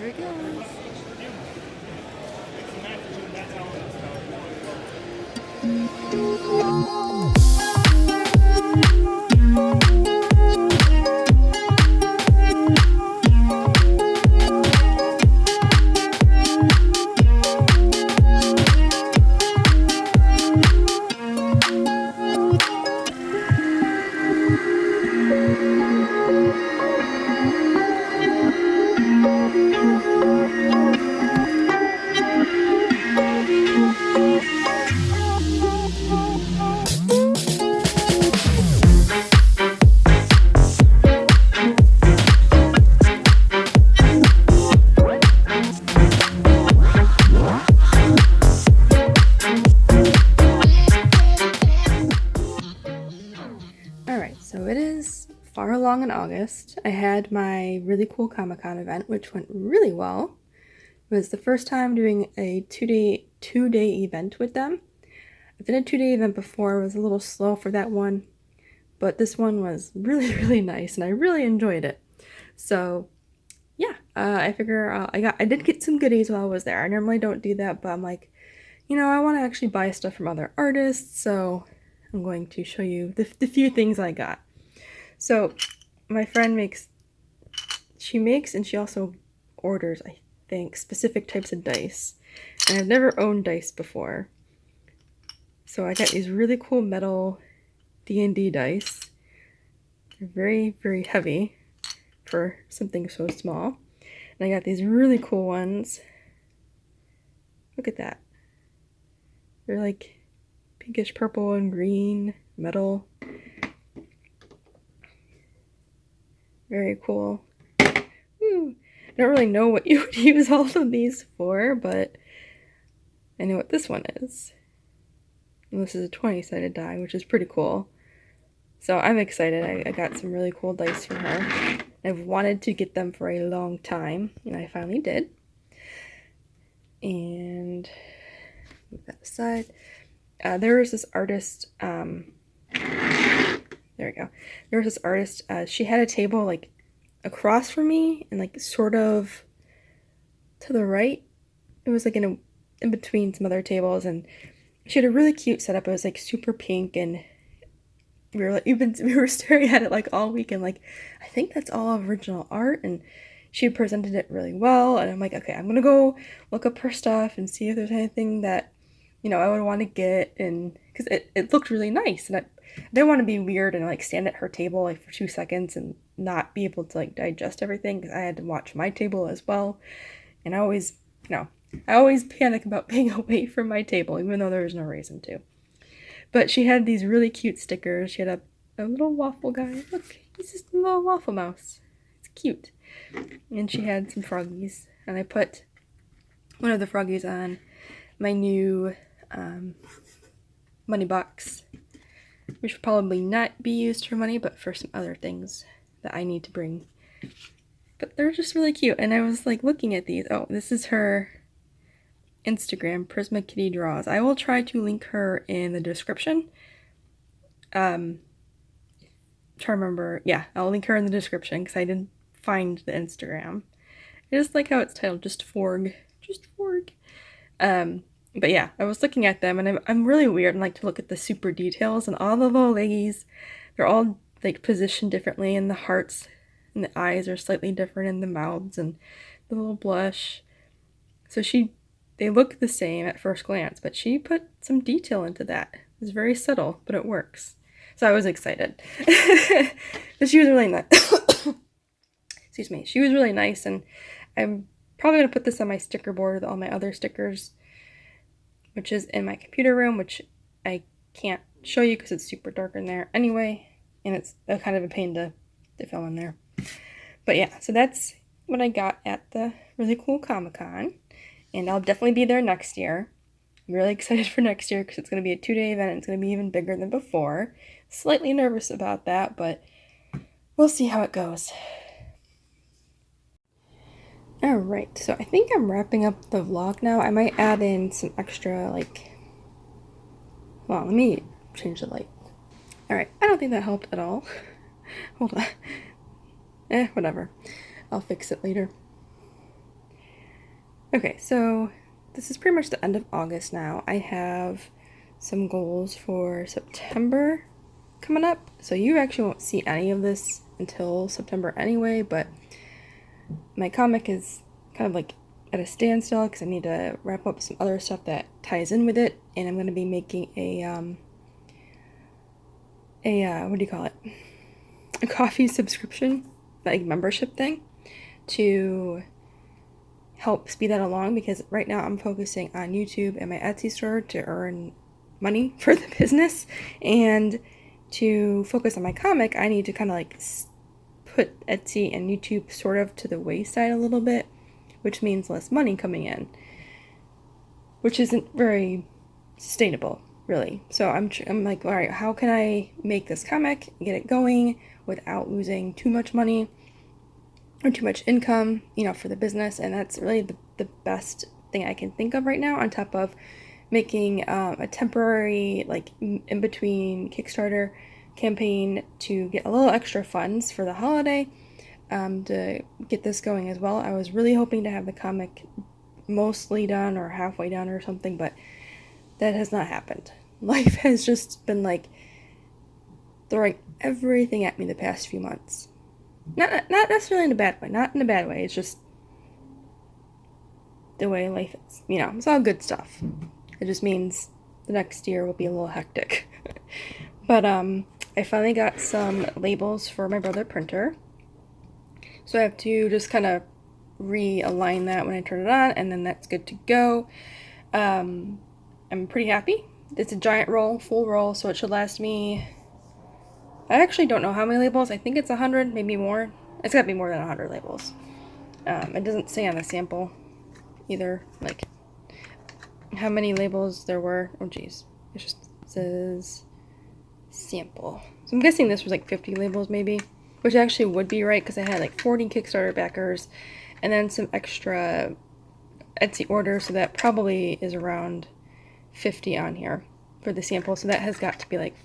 Here he goes. Alright, so it is far along in August. I had my really cool Comic-Con event, which went really well. It was the first time doing a two-day event with them. I've done a 2-day event before. It was a little slow for that one, but this one was really, really nice, and I really enjoyed it. So, yeah, I figure I did get some goodies while I was there. I normally don't do that, but I'm like, I want to actually buy stuff from other artists, so I'm going to show you the few things I got. So, my friend makes and she also orders, I think, specific types of dice. And I've never owned dice before. So I got these really cool metal D&D dice. They're very, very heavy for something so small. And I got these really cool ones. Look at that. They're like pinkish purple and green metal. Very cool. Woo. I don't really know what you would use all of these for, but I know what this one is. And this is a 20-sided die, which is pretty cool. So I'm excited. I got some really cool dice from her. I've wanted to get them for a long time, and I finally did. And move that aside. There was this artist, there we go. There was this artist, she had a table like across from me and like sort of to the right. It was like in between some other tables, and she had a really cute setup. It was like super pink, and we were staring at it like all week, and like I think that's all original art, and she presented it really well. And I'm like, okay, I'm gonna go look up her stuff and see if there's anything that I would want to get, and because it looked really nice, and I didn't want to be weird and like stand at her table like for 2 seconds and not be able to like digest everything, because I had to watch my table as well. And I always panic about being away from my table, even though there was no reason to. But she had these really cute stickers. She had a little waffle guy. Look, he's just a little waffle mouse. It's cute. And she had some froggies, and I put one of the froggies on my new money box, which will probably not be used for money, but for some other things that I need to bring. But they're just really cute, and I was like looking at these. Oh, this is her Instagram, Prisma Kitty Draws. I will try to link her in the description. Try to remember. Yeah, I'll link her in the description because I didn't find the Instagram. I just like how it's titled, Just Forg. But yeah, I was looking at them, and I'm really weird and like to look at the super details, and all the little leggies, they're all like positioned differently, and the hearts and the eyes are slightly different in the mouths, and the little blush. So they look the same at first glance, but she put some detail into that. It's very subtle, but it works. So I was excited. But she was really nice. Excuse me. She was really nice, and I'm probably going to put this on my sticker board with all my other stickers, which is in my computer room, which I can't show you because it's super dark in there anyway, and it's kind of a pain to film in there. But yeah, so that's what I got at the really cool Comic-Con, and I'll definitely be there next year. I'm really excited for next year because it's going to be a 2-day event, and it's going to be even bigger than before. Slightly nervous about that, but we'll see how it goes. Alright, so I think I'm wrapping up the vlog now. I might add in some extra, well, let me change the light. Alright, I don't think that helped at all. Hold on. Whatever. I'll fix it later. Okay, so this is pretty much the end of August now. I have some goals for September coming up. So you actually won't see any of this until September anyway, but my comic is kind of like at a standstill because I need to wrap up some other stuff that ties in with it, and I'm going to be making a what do you call it? A coffee subscription, like membership thing, to help speed that along, because right now I'm focusing on YouTube and my Etsy store to earn money for the business, and to focus on my comic I need to kind of like put Etsy and YouTube sort of to the wayside a little bit, which means less money coming in, which isn't very sustainable, really. So I'm like, all right, how can I make this comic, get it going without losing too much money or too much income, you know, for the business? And that's really the best thing I can think of right now, on top of making a temporary, like, in between Kickstarter campaign to get a little extra funds for the holiday, to get this going as well. I was really hoping to have the comic mostly done or halfway done or something, but that has not happened. Life has just been like throwing everything at me the past few months. Not necessarily in a bad way. Not in a bad way. It's just the way life is. You know, it's all good stuff. It just means the next year will be a little hectic. But I finally got some labels for my brother printer. So I have to just kind of realign that when I turn it on, and then that's good to go. I'm pretty happy. It's a giant roll, full roll, so it should last me... I actually don't know how many labels. I think it's 100, maybe more. It's gotta be more than 100 labels. It doesn't say on the sample either, like, how many labels there were. Oh geez, it just says sample. So I'm guessing this was like 50 labels maybe, which actually would be right, because I had like 40 Kickstarter backers and then some extra Etsy orders, so that probably is around 50 on here for the sample. So that has got to be like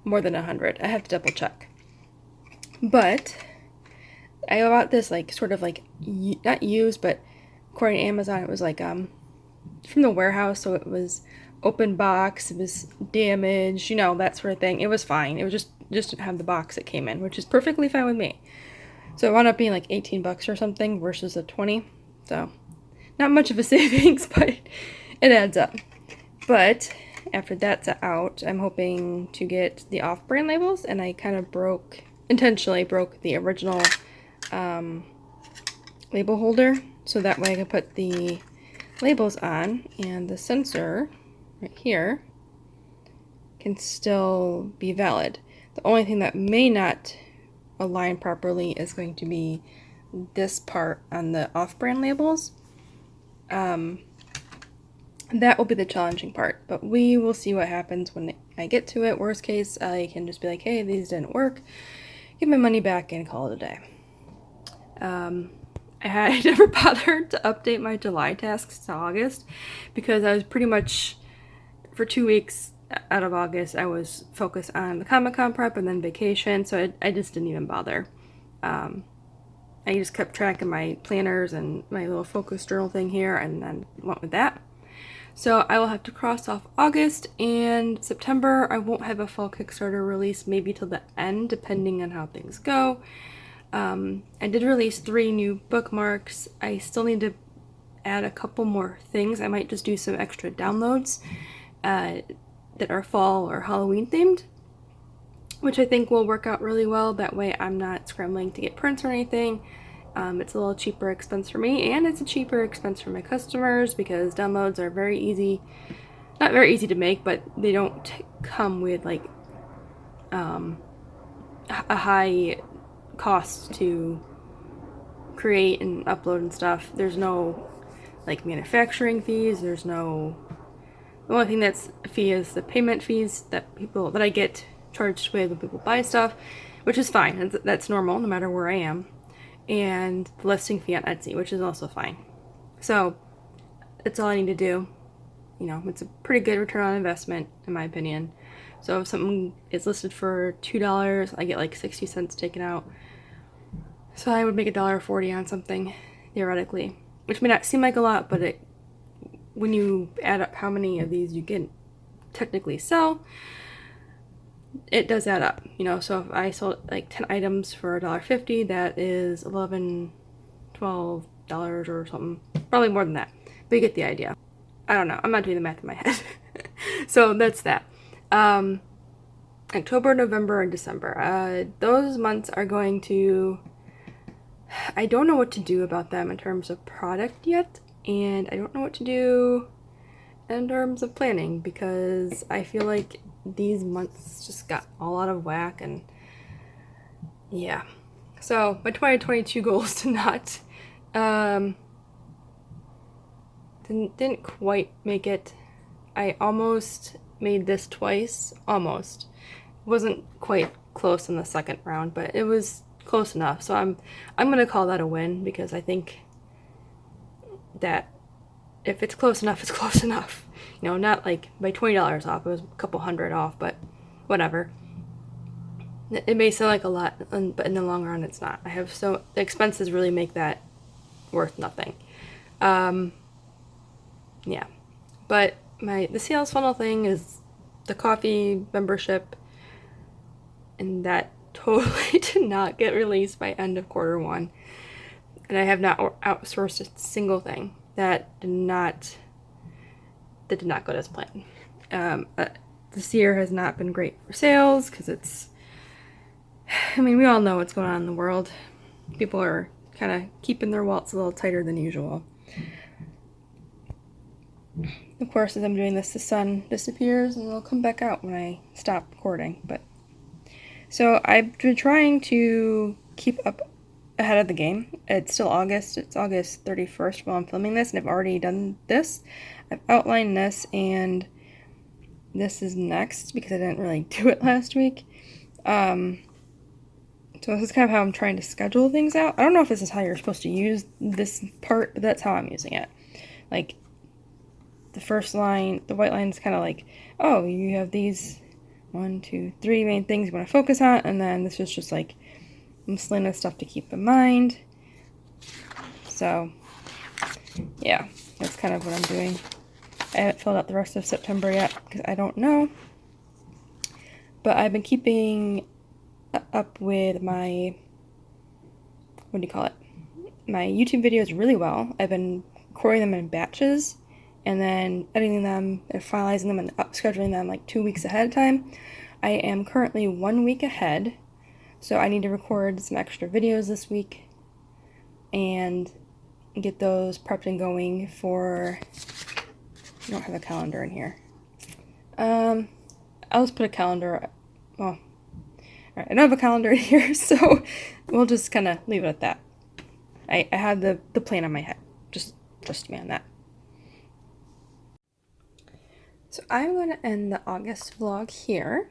more than 100. I have to double check. But I bought this like sort of like not used, but according to Amazon it was like from the warehouse, so it was open box, it was damaged, you know, that sort of thing. It was fine. It was just didn't have the box it came in, which is perfectly fine with me. So it wound up being like 18 bucks or something versus the 20. So not much of a savings, but it adds up. But after that's out, I'm hoping to get the off-brand labels, and I kind of intentionally broke the original label holder, so that way I can put the labels on, and the sensor right here can still be valid. The only thing that may not align properly is going to be this part on the off-brand labels. That will be the challenging part, but we will see what happens when I get to it. Worst case, I can just be like, hey, these didn't work, give my money back, and call it a day. I never bothered to update my July tasks to August, because I was pretty much, for 2 weeks out of August, I was focused on the Comic-Con prep and then vacation, so I just didn't even bother. I just kept track of my planners and my little focus journal thing here, and then went with that. So I will have to cross off August, and September I won't have a full Kickstarter release, maybe till the end, depending on how things go. I did release 3 new bookmarks. I still need to add a couple more things. I might just do some extra downloads that are fall or Halloween themed, which I think will work out really well. That way I'm not scrambling to get prints or anything. It's a little cheaper expense for me, and it's a cheaper expense for my customers, because downloads are very easy, not very easy to make, but they don't come with like a high cost to create and upload and stuff. There's no like manufacturing fees. There's no, the only thing that's a fee is the payment fees that I get charged with when people buy stuff, which is fine. That's normal no matter where I am. And the listing fee on Etsy, which is also fine. So that's all I need to do. You know, it's a pretty good return on investment in my opinion. So if something is listed for $2, I get like 60 cents taken out. So I would make $1.40 on something, theoretically. which may not seem like a lot, but when you add up how many of these you can technically sell, it does add up, you know. So if I sold like 10 items for $1.50, that is $11, $12 or something, probably more than that, but you get the idea. I don't know, I'm not doing the math in my head. So that's that. October, November, and December, those months are going to, I don't know what to do about them in terms of product yet, and I don't know what to do in terms of planning, because I feel like these months just got all out of whack. And yeah, so my 2022 goals did not didn't quite make it. I almost made this twice, almost. Wasn't quite close in the second round, but it was close enough. So I'm gonna call that a win, because I think that if it's close enough, it's close enough. You know, not like by $20 off, it was a couple hundred off, but whatever. It may sound like a lot, but in the long run, it's not. The expenses really make that worth nothing. Yeah, but the sales funnel thing is the coffee membership, and that totally did not get released by end of Q1, and I have not outsourced a single thing. That did not go as planned. This year has not been great for sales, because we all know what's going on in the world. People are kind of keeping their wallets a little tighter than usual. Of course, as I'm doing this, the sun disappears and it'll come back out when I stop recording. But so I've been trying to keep up ahead of the game. It's still August. It's August 31st while I'm filming this, and I've already done this. I've outlined this, and this is next because I didn't really do it last week. So this is kind of how I'm trying to schedule things out. I don't know if this is how you're supposed to use this part, but that's how I'm using it. Like, the first line, the white line is kind of like, oh, you have these 1, 2, 3 main things you want to focus on, and then this is just like miscellaneous stuff to keep in mind. So yeah, that's kind of what I'm doing. I haven't filled out the rest of September yet because I don't know, but I've been keeping up with my, what do you call it, my YouTube videos really well. I've been recording them in batches and then editing them and finalizing them and scheduling them like 2 weeks ahead of time. I am currently 1 week ahead, so I need to record some extra videos this week and get those prepped and going for, I don't have a calendar in here. I'll just put a calendar, well, alright, I don't have a calendar in here, so we'll just kind of leave it at that. I had the plan in my head. Just trust me on that. So I'm going to end the August vlog here.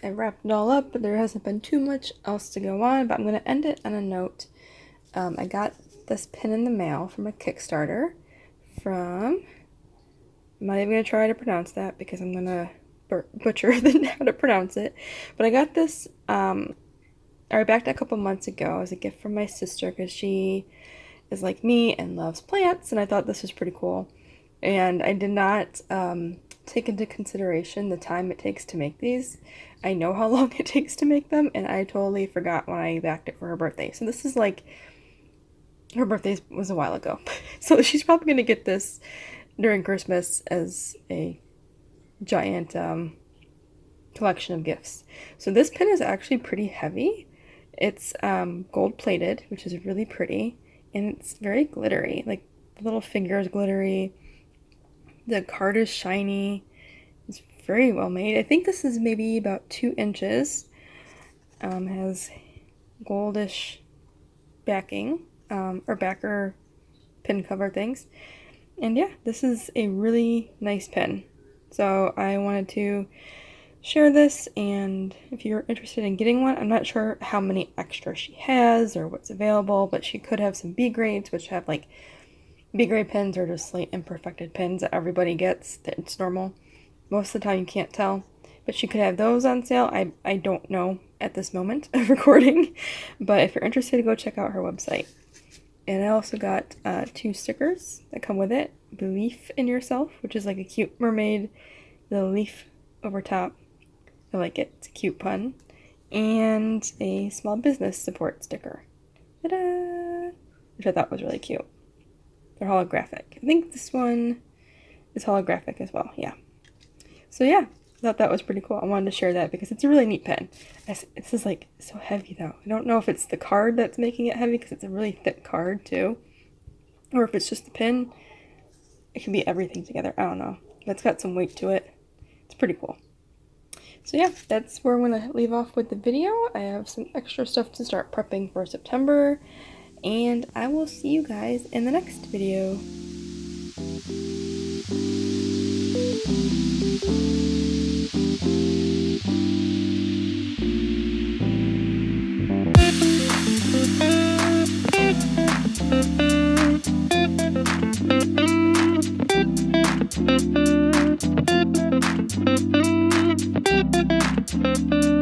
I wrapped it all up, but there hasn't been too much else to go on, but I'm going to end it on a note. I got this pin in the mail from a Kickstarter from, I'm not even going to try to pronounce that because I'm going to butcher how to pronounce it, but I got this, I backed it a couple months ago as a gift from my sister because she is like me and loves plants, and I thought this was pretty cool. And I did not take into consideration the time it takes to make these. I know how long it takes to make them, and I totally forgot when I backed it for her birthday. So this is like, her birthday was a while ago. So she's probably going to get this during Christmas as a giant collection of gifts. So this pin is actually pretty heavy. It's gold plated, which is really pretty, and it's very glittery. Like, the little finger is glittery. The card is shiny. It's very well made. I think this is maybe about 2 inches. Has goldish backing, or backer pin cover things. And yeah, this is a really nice pin. So I wanted to share this, and if you're interested in getting one, I'm not sure how many extra she has or what's available, but she could have some B grades, which have like, B grade pins are just like imperfected pins that everybody gets. It's normal. Most of the time you can't tell, but she could have those on sale. I don't know at this moment of recording, but if you're interested, go check out her website. And I also got 2 stickers that come with it. Belief in Yourself, which is like a cute mermaid, the leaf over top. I like it. It's a cute pun. And a small business support sticker. Ta-da! Which I thought was really cute. They're holographic. I think this one is holographic as well. Yeah. So yeah, I thought that was pretty cool. I wanted to share that because it's a really neat pen. This is like so heavy though. I don't know if it's the card that's making it heavy because it's a really thick card too. Or if it's just the pen. It can be everything together. I don't know. But it's got some weight to it. It's pretty cool. So yeah, that's where I'm going to leave off with the video. I have some extra stuff to start prepping for September. And I will see you guys in the next video. Thank you.